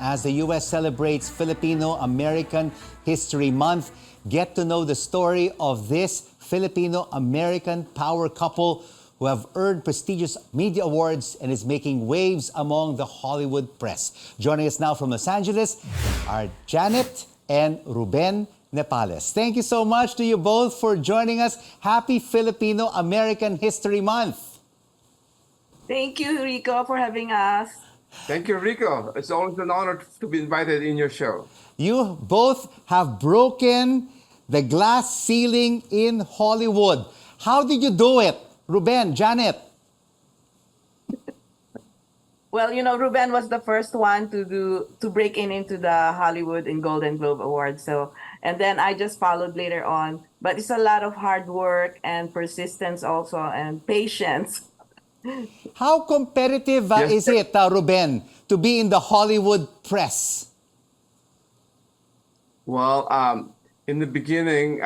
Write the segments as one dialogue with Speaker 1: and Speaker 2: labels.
Speaker 1: as the U.S. celebrates Filipino-American History Month. Get to know the story of this Filipino-American power couple who have earned prestigious media awards and is making waves among the Hollywood press. Joining us now from Los Angeles are Janet and Ruben Nepales. Thank you so much to you both for joining us. Happy Filipino-American History Month.
Speaker 2: Thank you, Rico, for having us.
Speaker 3: Thank you, Rico. It's always an honor to be invited in your show.
Speaker 1: You both have broken the glass ceiling in Hollywood. How did you do it? Ruben, Janet.
Speaker 2: Well, Ruben was the first one to break into the Hollywood and Golden Globe Awards. And then I just followed later on. But it's a lot of hard work and persistence also and patience.
Speaker 1: How competitive is it, Ruben, to be in the Hollywood press?
Speaker 3: Well, in the beginning,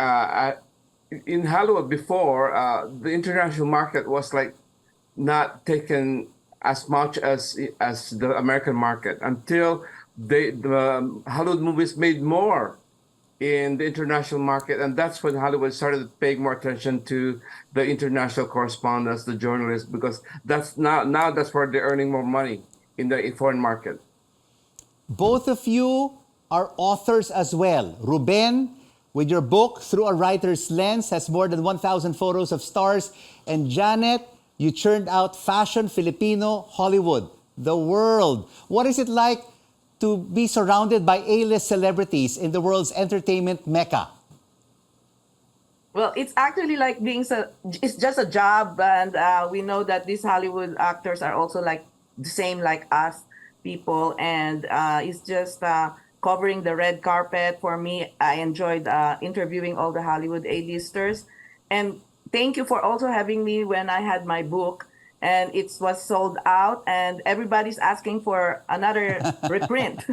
Speaker 3: in Hollywood before, the international market was like not taken as much as the American market until the Hollywood movies made more in the international market, and that's when Hollywood started paying more attention to the international correspondents, the journalists, because that's now that's where they're earning more money in the foreign market.
Speaker 1: Both of you are authors as well. Ruben, with your book Through a Writer's Lens, has more than 1,000 photos of stars, and Janet, you churned out Fashion Filipino Hollywood, the world. What is it like to be surrounded by A-list celebrities in the world's entertainment mecca?
Speaker 2: Well, it's actually like it's just a job. And we know that these Hollywood actors are also like the same like us people. And it's just covering the red carpet. For me, I enjoyed interviewing all the Hollywood A-listers. And thank you for also having me when I had my book. And it was sold out, and everybody's asking for another reprint.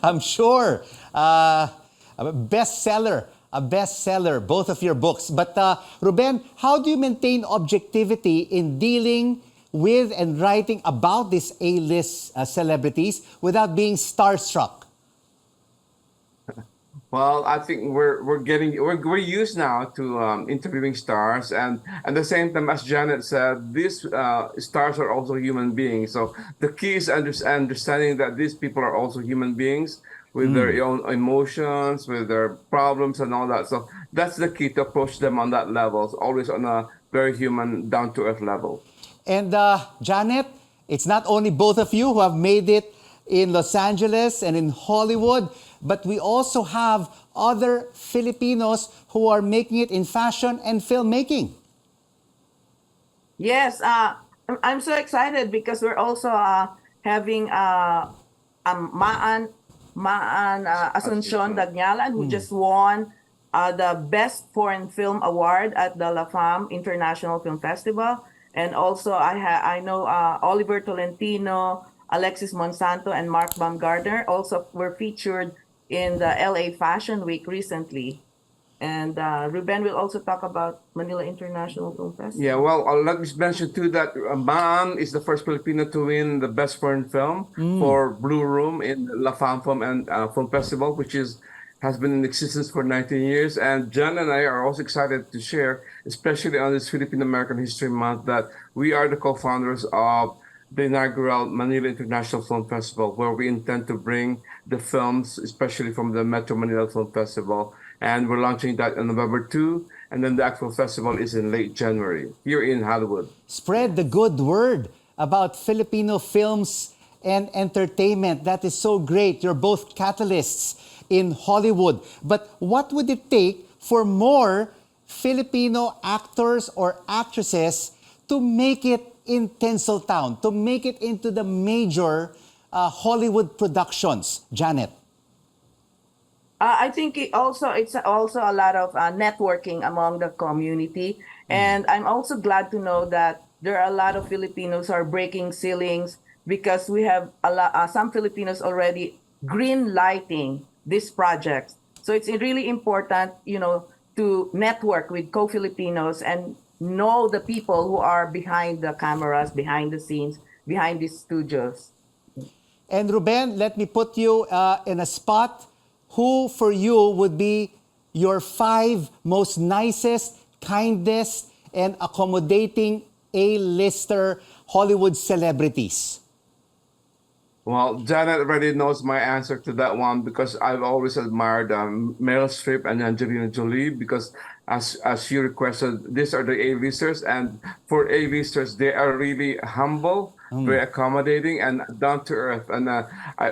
Speaker 1: I'm sure. A bestseller, both of your books. But Ruben, how do you maintain objectivity in dealing with and writing about these A-list celebrities without being starstruck?
Speaker 3: Well, I think we're used now to interviewing stars, and at the same time, as Janet said, these stars are also human beings. So the key is understanding that these people are also human beings with their own emotions, with their problems and all that. So that's the key to approach them on that level, always on a very human, down-to-earth level.
Speaker 1: And Janet, it's not only both of you who have made it in Los Angeles and in Hollywood, but we also have other Filipinos who are making it in fashion and filmmaking.
Speaker 2: Yes, I'm so excited because we're also having Maan Asuncion Dagnalan, who just won the Best Foreign Film Award at the Fil-Am International Film Festival. And also I know Oliver Tolentino, Alexis Monsanto, and Mark Baumgartner also were featured in the LA Fashion Week recently. And Ruben will also talk about Manila International Film Festival.
Speaker 3: Yeah, well, let me mention too that Maan is the first Filipino to win the Best Foreign Film for Blue Room in La Fam Film and Film Festival, which has been in existence for 19 years. And John and I are also excited to share, especially on this Filipino-American History Month, that we are the co-founders of the inaugural Manila International Film Festival, where we intend to bring the films, especially from the Metro Manila Film Festival. And we're launching that on November 2, and then the actual festival is in late January, here in Hollywood.
Speaker 1: Spread the good word about Filipino films and entertainment. That is so great. You're both catalysts in Hollywood. But what would it take for more Filipino actors or actresses to make it in Tinseltown, to make it into the major Hollywood productions? Janet?
Speaker 2: I think it's also a lot of networking among the community. And I'm also glad to know that there are a lot of Filipinos who are breaking ceilings because we have some Filipinos already green lighting this project. So it's really important, to network with co-Filipinos and know the people who are behind the cameras, behind the scenes, behind these studios.
Speaker 1: And Ruben, let me put you in a spot. Who for you would be your 5 most nicest, kindest, and accommodating A-lister Hollywood celebrities?
Speaker 3: Well, Janet already knows my answer to that one because I've always admired Meryl Streep and Angelina Jolie because as you requested, these are the A-listers, and for A-listers, they are really humble, very accommodating, and down to earth. And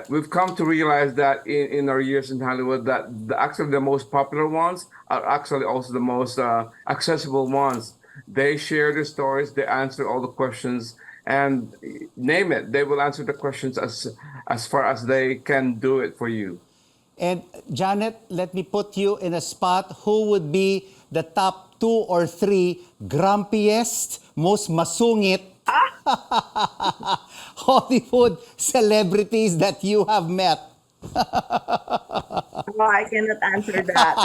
Speaker 3: we've come to realize that in our years in Hollywood, that actually the most popular ones are actually also the most accessible ones. They share their stories, they answer all the questions, and name it, they will answer the questions as far as they can do it for you.
Speaker 1: And Janet, let me put you in a spot. Who would be the top 2 or 3 grumpiest, most masungit Hollywood celebrities that you have met?
Speaker 2: Oh, I cannot answer that.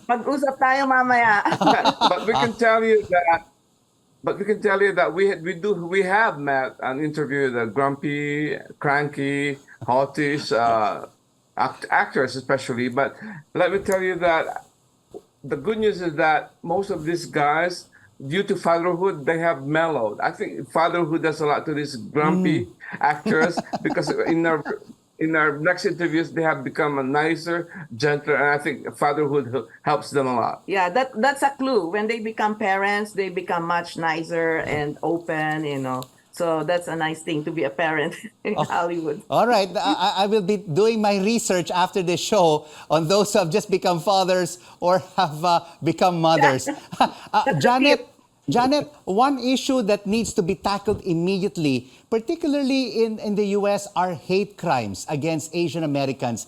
Speaker 2: Mag-usap tayo mamaya.
Speaker 3: But we can tell you that. But we can tell you that we have met and interviewed grumpy, cranky, hottish actors especially. But let me tell you that the good news is that most of these guys, due to fatherhood, they have mellowed. I think fatherhood does a lot to these grumpy actors because in our next interviews, they have become a nicer, gentler, and I think fatherhood helps them a lot.
Speaker 2: Yeah, that's a clue. When they become parents, they become much nicer and open, you know. So that's a nice thing to be a parent in Hollywood.
Speaker 1: All right, I will be doing my research after this show on those who have just become fathers or have become mothers. Janet, one issue that needs to be tackled immediately, particularly in the U.S., are hate crimes against Asian Americans,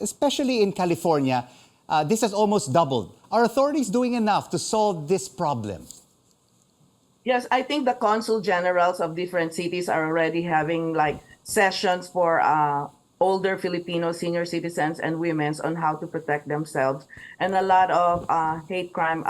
Speaker 1: especially in California. This has almost doubled. Are authorities doing enough to solve this problem?
Speaker 2: Yes, I think the consul generals of different cities are already having like sessions for older Filipino senior citizens and women on how to protect themselves. And a lot of hate crime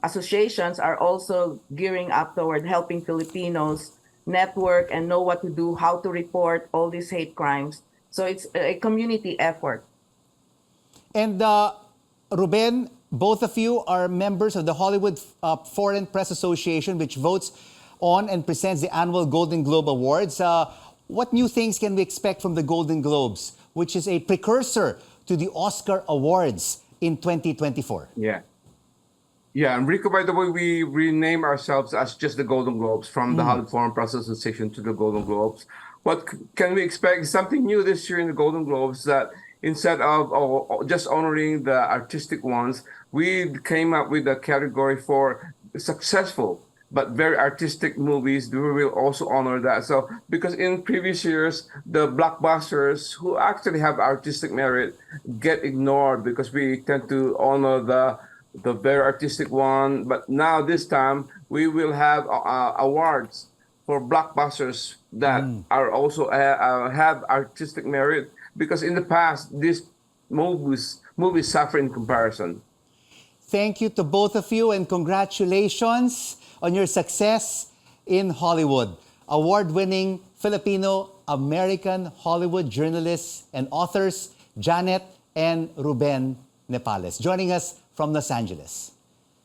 Speaker 2: associations are also gearing up toward helping Filipinos network and know what to do, how to report all these hate crimes. So it's a community effort.
Speaker 1: And Ruben, both of you are members of the Hollywood Foreign Press Association, which votes on and presents the annual Golden Globe Awards. What new things can we expect from the Golden Globes, which is a precursor to the Oscar Awards in 2024?
Speaker 3: Yeah, Enrico, by the way, we rename ourselves as just the Golden Globes from the Hollywood Foreign Press Association to the Golden Globes. What can we expect? Something new this year in the Golden Globes that instead of just honoring the artistic ones, we came up with a category for successful but very artistic movies. We will also honor that. So because in previous years, the blockbusters who actually have artistic merit get ignored because we tend to honor the very artistic one. But now this time we will have awards for blockbusters that are also have artistic merit, because in the past these movies suffer in comparison.
Speaker 1: Thank you to both of you and congratulations on your success in Hollywood. Award-winning Filipino-American Hollywood journalists and authors Janet and Ruben Nepales, joining us from Los Angeles.